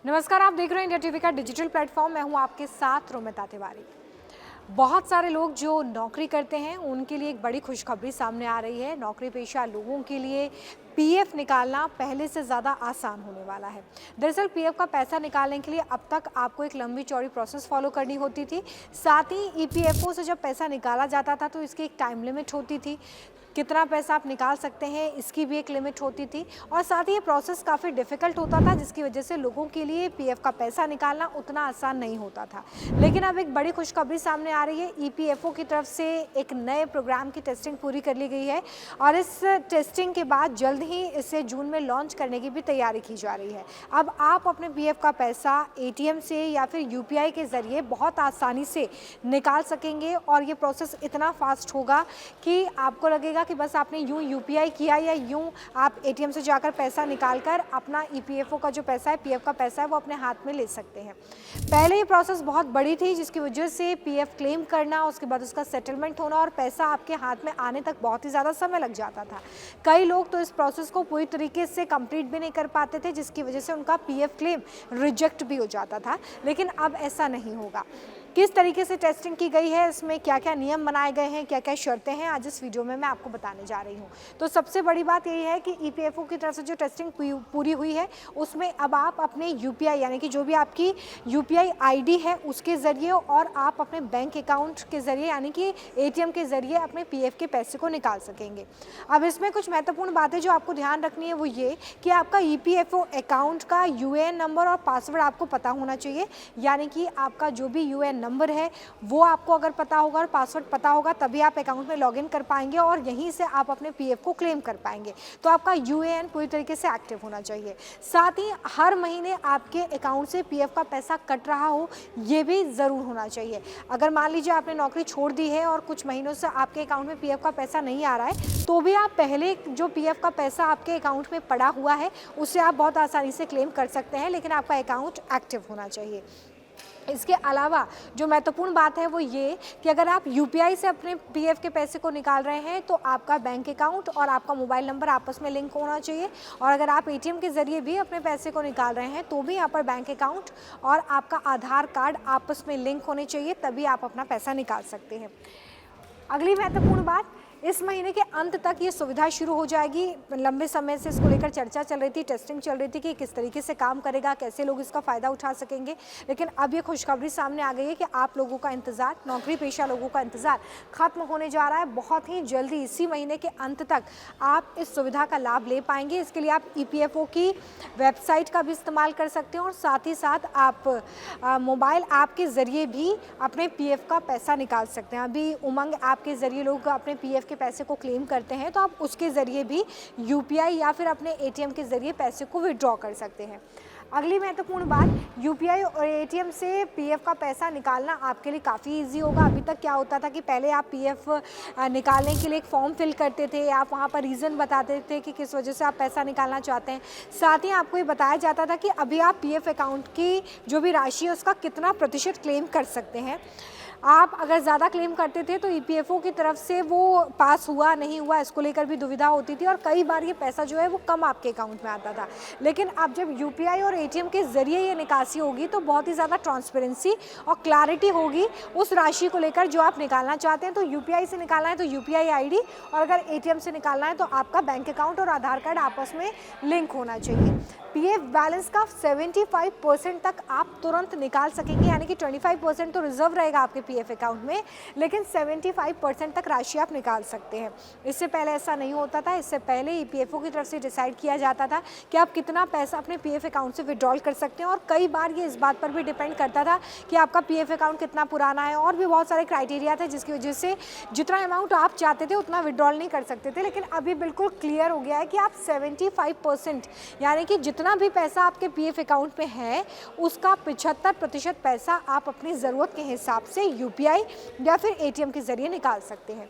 नमस्कार, आप देख रहे हैं इंडिया टीवी का डिजिटल प्लेटफॉर्म। मैं हूं आपके साथ रोमिता तिवारी। बहुत सारे लोग जो नौकरी करते हैं उनके लिए एक बड़ी खुशखबरी सामने आ रही है। नौकरी पेशा लोगों के लिए पीएफ निकालना पहले से ज़्यादा आसान होने वाला है। दरअसल पीएफ का पैसा निकालने के लिए अब तक आपको एक लंबी चौड़ी प्रोसेस फॉलो करनी होती थी। साथ ही ईपीएफओ से जब पैसा निकाला जाता था तो इसकी एक टाइम लिमिट होती थी, कितना पैसा आप निकाल सकते हैं इसकी भी एक लिमिट होती थी। और साथ ही ये प्रोसेस काफ़ी डिफ़िकल्ट होता था, जिसकी वजह से लोगों के लिए पीएफ का पैसा निकालना उतना आसान नहीं होता था। लेकिन अब एक बड़ी खुशखबरी सामने आ रही है। ईपीएफओ की तरफ से एक नए प्रोग्राम की टेस्टिंग पूरी कर ली गई है और इस टेस्टिंग के बाद जल्द ही इसे जून में लॉन्च करने की भी तैयारी की जा रही है। अब आप अपने पीएफ का पैसा एटीएम से या फिर यूपीआई के ज़रिए बहुत आसानी से निकाल सकेंगे और ये प्रोसेस इतना फास्ट होगा कि आपको लगेगा कि बस आपने यूँ यूपीआई किया या यूँ आप एटीएम से जाकर पैसा निकालकर अपना ईपीएफओ का जो पैसा है, पीएफ का पैसा है, वो अपने हाथ में ले सकते हैं। पहले ये प्रोसेस बहुत बड़ी थी, जिसकी वजह से पीएफ क्लेम करना, उसके बाद उसका सेटलमेंट होना और पैसा आपके हाथ में आने तक बहुत ही ज़्यादा समय लग जाता था। कई लोग तो इस प्रोसेस को पूरी तरीके से कंप्लीट भी नहीं कर पाते थे, जिसकी वजह से उनका पीएफ क्लेम रिजेक्ट भी हो जाता था। लेकिन अब ऐसा नहीं होगा। किस तरीके से टेस्टिंग की गई है, इसमें क्या क्या नियम बनाए गए हैं, क्या क्या शर्तें हैं, आज इस वीडियो में मैं आपको बताने जा रही हूँ। तो सबसे बड़ी बात यही है कि ईपीएफओ की तरफ से जो टेस्टिंग पूरी हुई है उसमें अब आप अपने यूपीआई यानी कि जो भी आपकी यूपीआई आईडी है उसके ज़रिए और आप अपने बैंक अकाउंट के ज़रिए यानी कि एटीएम के ज़रिए अपने पीएफ के पैसे को निकाल सकेंगे। अब इसमें कुछ महत्वपूर्ण बातें जो आपको ध्यान रखनी है वो ये कि आपका ईपीएफओ अकाउंट का यूएएन नंबर और पासवर्ड आपको पता होना चाहिए। यानी कि आपका जो भी यूएएन नंबर है वो आपको अगर पता होगा और पासवर्ड पता होगा तभी आप अकाउंट में लॉगिन कर पाएंगे और यहीं से आप अपने पीएफ को क्लेम कर पाएंगे। तो आपका यूएएन पूरी तरीके से एक्टिव होना चाहिए। साथ ही हर महीने आपके अकाउंट से पीएफ का पैसा कट रहा हो ये भी ज़रूर होना चाहिए। अगर मान लीजिए आपने नौकरी छोड़ दी है और कुछ महीनों से आपके अकाउंट में पीएफ का पैसा नहीं आ रहा है तो भी आप पहले जो पीएफ का पैसा आपके अकाउंट में पड़ा हुआ है उससे आप बहुत आसानी से क्लेम कर सकते हैं, लेकिन आपका अकाउंट एक्टिव होना चाहिए। इसके अलावा जो महत्वपूर्ण बात है वो ये कि अगर आप यूपीआई से अपने पीएफ के पैसे को निकाल रहे हैं तो आपका बैंक अकाउंट और आपका मोबाइल नंबर आपस में लिंक होना चाहिए। और अगर आप एटीएम के ज़रिए भी अपने पैसे को निकाल रहे हैं तो भी यहाँ पर बैंक अकाउंट और आपका आधार कार्ड आपस में लिंक होने चाहिए, तभी आप अपना पैसा निकाल सकते हैं। अगली महत्वपूर्ण बात, इस महीने के अंत तक ये सुविधा शुरू हो जाएगी। लंबे समय से इसको लेकर चर्चा चल रही थी, टेस्टिंग चल रही थी कि किस तरीके से काम करेगा, कैसे लोग इसका फ़ायदा उठा सकेंगे। लेकिन अब ये खुशखबरी सामने आ गई है कि आप लोगों का इंतज़ार, नौकरी पेशा लोगों का इंतज़ार खत्म होने जा रहा है। बहुत ही जल्दी इसी महीने के अंत तक आप इस सुविधा का लाभ ले पाएंगे। इसके लिए आप ईपीएफओ की वेबसाइट का भी इस्तेमाल कर सकते हैं और साथ ही साथ आप मोबाइल ऐप के ज़रिए भी अपने पीएफ का पैसा निकाल सकते हैं। अभी उमंग ऐप के ज़रिए लोग अपने पीएफ के पैसे को क्लेम करते हैं, तो आप उसके ज़रिए भी यूपीआई या फिर अपने एटीएम के ज़रिए पैसे को विड्रॉ कर सकते हैं। अगली महत्वपूर्ण बात, यूपीआई और एटीएम से पीएफ का पैसा निकालना आपके लिए काफ़ी इजी होगा। अभी तक क्या होता था कि पहले आप पीएफ निकालने के लिए एक फॉर्म फिल करते थे, आप वहाँ पर रीज़न बताते थे कि किस वजह से आप पैसा निकालना चाहते हैं। साथ ही आपको ये बताया जाता था कि अभी आप पीएफ अकाउंट की जो भी राशि है उसका कितना प्रतिशत क्लेम कर सकते हैं। आप अगर ज़्यादा क्लेम करते थे तो ईपीएफओ की तरफ से वो पास हुआ नहीं हुआ इसको लेकर भी दुविधा होती थी और कई बार ये पैसा जो है वो कम आपके अकाउंट में आता था। लेकिन अब जब यूपीआई और एटीएम के ज़रिए ये निकासी होगी तो बहुत ही ज़्यादा ट्रांसपेरेंसी और क्लैरिटी होगी उस राशि को लेकर जो आप निकालना चाहते हैं। तो यूपीआई से निकालना है तो यूपीआई आईडी और अगर एटीएम से निकालना है तो आपका बैंक अकाउंट और आधार कार्ड आपस में लिंक होना चाहिए। पीएफ बैलेंस का 75% तक आप तुरंत निकाल सकेंगे, यानी कि 25% तो रिजर्व रहेगा आपके पीएफ अकाउंट में, लेकिन 75% तक राशि आप निकाल सकते हैं। इससे पहले ऐसा नहीं होता था। इससे पहले ईपीएफओ की तरफ से डिसाइड किया जाता था कि आप कितना पैसा अपने पीएफ अकाउंट से विड्रॉल कर सकते हैं और कई बार ये इस बात पर भी डिपेंड करता था कि आपका पीएफ अकाउंट कितना पुराना है और भी बहुत सारे क्राइटेरिया थे जिसकी वजह से जितना अमाउंट आप चाहते थे उतना विड्रॉल नहीं कर सकते थे। लेकिन अभी बिल्कुल क्लियर हो गया है कि आप 75% यानी कि जितना भी पैसा आपके पीएफ अकाउंट में है उसका 75% पैसा आप अपनी ज़रूरत के हिसाब से यूपीआई या फिर एटीएम के ज़रिए निकाल सकते हैं।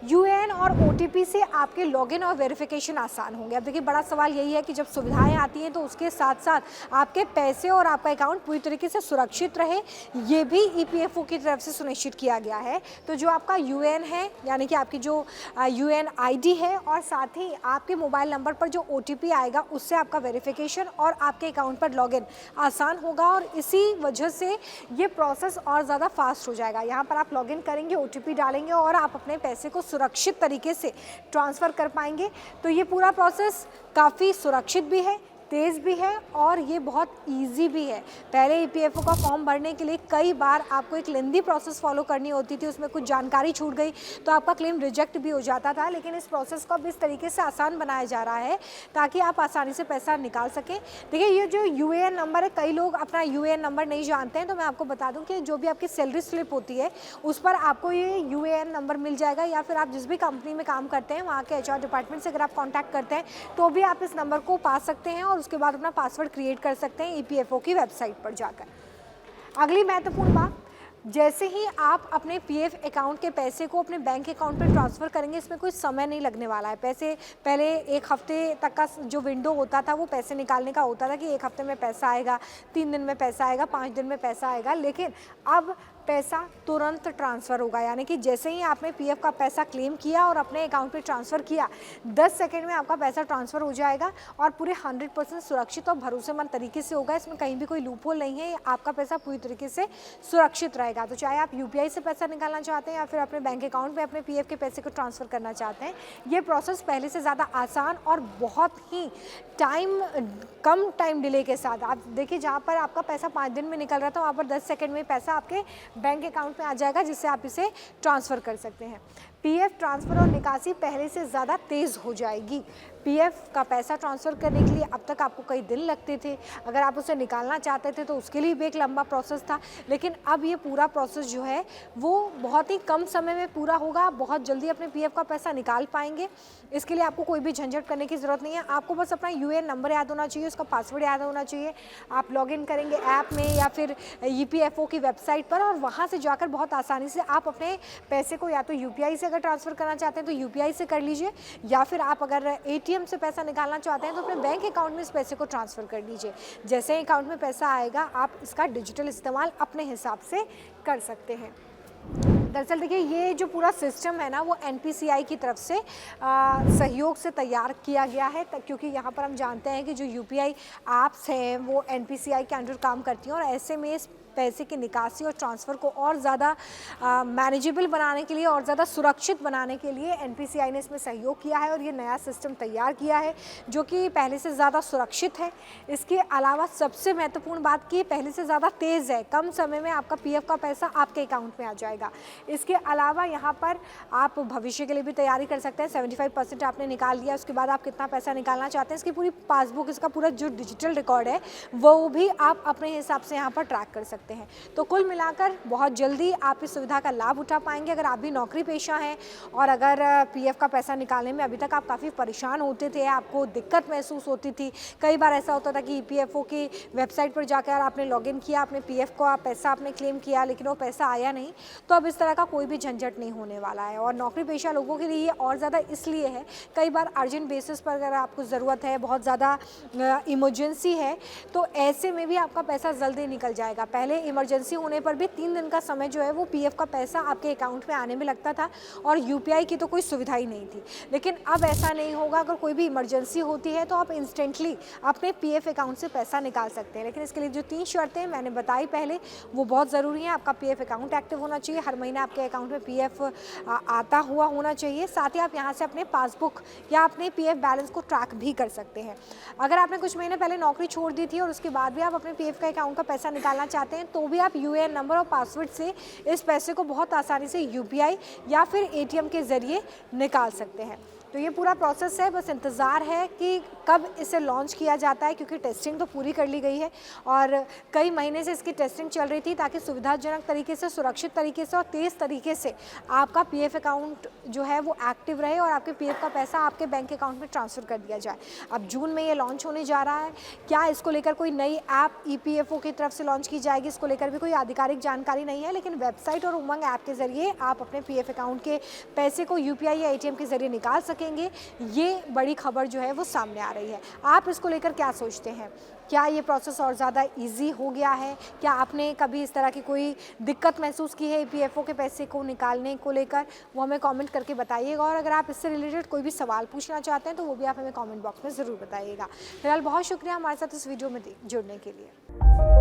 यूएएन और ओटीपी से आपके लॉगिन और वेरिफिकेशन आसान होंगे। अब देखिए बड़ा सवाल यही है कि जब सुविधाएं आती हैं तो उसके साथ साथ आपके पैसे और आपका अकाउंट पूरी तरीके से सुरक्षित रहे, ये भी ईपीएफओ की तरफ से सुनिश्चित किया गया है। तो जो आपका यूएएन है, यानी कि आपकी जो यूएएन आईडी है, और साथ ही आपके मोबाइल नंबर पर जो ओटीपी आएगा उससे आपका वेरिफिकेशन और आपके अकाउंट पर लॉगिन आसान होगा, और इसी वजह से ये प्रोसेस और ज़्यादा फास्ट हो जाएगा। यहाँ पर आप लॉगिन करेंगे, ओटीपी डालेंगे और आप अपने पैसे को सुरक्षित तरीके से ट्रांसफ़र कर पाएंगे। तो ये पूरा प्रोसेस काफ़ी सुरक्षित भी है, तेज़ भी है और ये बहुत इजी भी है। पहले ईपीएफओ का फॉर्म भरने के लिए कई बार आपको एक लेंदी प्रोसेस फॉलो करनी होती थी, उसमें कुछ जानकारी छूट गई तो आपका क्लेम रिजेक्ट भी हो जाता था, लेकिन इस प्रोसेस को अब इस तरीके से आसान बनाया जा रहा है ताकि आप आसानी से पैसा निकाल सकें। देखिए ये जो यूएएन नंबर है, कई लोग अपना यूएएन नंबर नहीं जानते हैं, तो मैं आपको बता दूँ कि जो भी आपकी सैलरी स्लिप होती है उस पर आपको ये यूएएन नंबर मिल जाएगा, या फिर आप जिस भी कंपनी में काम करते हैं वहाँ के एचआर डिपार्टमेंट से अगर आप कॉन्टैक्ट करते हैं तो भी आप इस नंबर को पा सकते हैं और उसके बाद अपना पासवर्ड क्रिएट कर सकते हैं ईपीएफओ की वेबसाइट पर जाकर। अगली महत्वपूर्ण बात, जैसे ही आप अपने पीएफ अकाउंट के पैसे को अपने बैंक अकाउंट पर ट्रांसफ़र करेंगे, इसमें कोई समय नहीं लगने वाला है। पैसे पहले 1 हफ्ते तक का जो विंडो होता था वो पैसे निकालने का होता था कि 1 हफ्ते में पैसा आएगा, 3 दिन में पैसा आएगा, 5 दिन में पैसा आएगा, लेकिन अब पैसा तुरंत ट्रांसफ़र होगा। यानी कि जैसे ही आपने पीएफ का पैसा क्लेम किया और अपने अकाउंट पे ट्रांसफ़र किया, 10 सेकंड में आपका पैसा ट्रांसफ़र हो जाएगा और पूरे 100% सुरक्षित और भरोसेमंद तरीके से होगा। इसमें कहीं भी कोई लूपहोल नहीं है, आपका पैसा पूरी तरीके से सुरक्षित रहेगा। तो चाहे आप यूपीआई से पैसा निकालना चाहते हैं या फिर अपने बैंक अकाउंट में अपने पीएफ के पैसे को ट्रांसफ़र करना चाहते हैं, ये प्रोसेस पहले से ज़्यादा आसान और बहुत ही कम टाइम डिले के साथ। आप देखिए जहाँ पर आपका पैसा 5 दिन में निकल रहा था, वहाँ पर 10 सेकंड में पैसा आपके बैंक अकाउंट में आ जाएगा, जिससे आप इसे ट्रांसफ़र कर सकते हैं। पीएफ ट्रांसफ़र और निकासी पहले से ज़्यादा तेज़ हो जाएगी। पीएफ का पैसा ट्रांसफ़र करने के लिए अब तक आपको कई दिन लगते थे, अगर आप उसे निकालना चाहते थे तो उसके लिए भी एक लंबा प्रोसेस था, लेकिन अब ये पूरा प्रोसेस जो है वो बहुत ही कम समय में पूरा होगा। आप बहुत जल्दी अपने पीएफ का पैसा निकाल पाएंगे। इसके लिए आपको कोई भी झंझट करने की ज़रूरत नहीं है। आपको बस अपना यूएएन नंबर याद होना चाहिए, उसका पासवर्ड याद होना चाहिए। आप लॉगिन करेंगे ऐप में या फिर ईपीएफओ की वेबसाइट पर, और वहाँ से जाकर बहुत आसानी से आप अपने पैसे को या तो यूपीआई से अगर ट्रांसफ़र करना चाहते हैं तो यूपीआई से कर लीजिए, या फिर आप अगर एटीएम से पैसा निकालना चाहते हैं तो अपने बैंक अकाउंट में इस पैसे को ट्रांसफ़र कर लीजिए। जैसे ही अकाउंट में पैसा आएगा आप इसका डिजिटल इस्तेमाल अपने हिसाब से कर सकते हैं। दरअसल देखिए ये जो पूरा सिस्टम है ना, वो एनपीसीआई की तरफ से सहयोग से तैयार किया गया है, क्योंकि यहाँ पर हम जानते हैं कि जो यूपीआई ऐप्स हैं वो एनपीसीआई के अंडर काम करती हैं, और ऐसे में इस पैसे की निकासी और ट्रांसफ़र को और ज़्यादा मैनेजेबल बनाने के लिए और ज़्यादा सुरक्षित बनाने के लिए एनपीसीआई ने इसमें सहयोग किया है और ये नया सिस्टम तैयार किया है जो कि पहले से ज़्यादा सुरक्षित है। इसके अलावा सबसे महत्वपूर्ण बात कि पहले से ज़्यादा तेज़ है, कम समय में आपका पीएफ का पैसा आपके अकाउंट में आ जाएगा। इसके अलावा यहाँ पर आप भविष्य के लिए भी तैयारी कर सकते हैं। 75% आपने निकाल लिया, उसके बाद आप कितना पैसा निकालना चाहते हैं इसकी पूरी पासबुक, इसका पूरा जो डिजिटल रिकॉर्ड है वो भी आप अपने हिसाब से यहाँ पर ट्रैक कर सकते हैं। तो कुल मिलाकर बहुत जल्दी आप इस सुविधा का लाभ उठा पाएंगे। अगर आप भी नौकरी पेशा हैं और अगर पीएफ का पैसा निकालने में अभी तक आप काफ़ी परेशान होते थे, आपको दिक्कत महसूस होती थी, कई बार ऐसा होता था कि ईपीएफओ की वेबसाइट पर जाकर आपने लॉगिन किया, अपने पीएफ को आप पैसा आपने क्लेम किया लेकिन वो पैसा आया नहीं, तो अब इस तरह का कोई भी झंझट नहीं होने वाला है। और नौकरी पेशा लोगों के लिए ये और ज़्यादा इसलिए है, कई बार अर्जेंट बेसिस पर अगर आपको ज़रूरत है, बहुत ज़्यादा इमरजेंसी है, तो ऐसे में भी आपका पैसा जल्दी निकल जाएगा। पहले इमरजेंसी होने पर भी 3 दिन का समय जो है वो पीएफ का पैसा आपके अकाउंट में आने में लगता था और यूपीआई की तो कोई सुविधा ही नहीं थी, लेकिन अब ऐसा नहीं होगा। अगर कोई भी इमरजेंसी होती है तो आप इंस्टेंटली अपने पीएफ अकाउंट से पैसा निकाल सकते हैं, लेकिन इसके लिए जो 3 शर्तें मैंने बताई पहले वो बहुत ज़रूरी हैं। आपका पीएफ अकाउंट एक्टिव होना चाहिए, हर महीने आपके अकाउंट में पीएफ आता हुआ होना चाहिए, साथ ही आप यहाँ से अपने पासबुक या अपने पीएफ बैलेंस को ट्रैक भी कर सकते हैं। अगर आपने कुछ महीने पहले नौकरी छोड़ दी थी और उसके बाद भी आप अपने पीएफ का अकाउंट का पैसा निकालना चाहते हैं तो भी आप यूएएन नंबर और पासवर्ड से इस पैसे को बहुत आसानी से यूपीआई या फिर एटीएम के ज़रिए निकाल सकते हैं। तो ये पूरा प्रोसेस है, बस इंतज़ार है कि कब इसे लॉन्च किया जाता है, क्योंकि टेस्टिंग तो पूरी कर ली गई है और कई महीने से इसकी टेस्टिंग चल रही थी ताकि सुविधाजनक तरीके से, सुरक्षित तरीके से और तेज़ तरीके से आपका पीएफ अकाउंट जो है वो एक्टिव रहे और आपके पीएफ का पैसा आपके बैंक अकाउंट में ट्रांसफ़र कर दिया जाए। अब जून में ये लॉन्च होने जा रहा है। क्या इसको लेकर कोई नई ऐप ईपीएफओ की तरफ से लॉन्च की जाएगी, इसको लेकर भी कोई आधिकारिक जानकारी नहीं है, लेकिन वेबसाइट और उमंग ऐप के ज़रिए आप अपने पीएफ अकाउंट के पैसे को यूपीआई या एटीएम के ज़रिए निकाल सकेंगे। ये बड़ी खबर जो है वो सामने आ रही है। आप इसको लेकर क्या सोचते हैं? क्या ये प्रोसेस और ज़्यादा ईजी हो गया है? क्या आपने कभी इस तरह की कोई दिक्कत महसूस की है ईपीएफओ के पैसे को निकालने को लेकर? वो हमें कमेंट करके बताइएगा और अगर आप इससे रिलेटेड कोई भी सवाल पूछना चाहते हैं तो वो भी आप हमें कमेंट बॉक्स में ज़रूर बताइएगा। फिलहाल बहुत शुक्रिया हमारे साथ इस वीडियो में जुड़ने के लिए।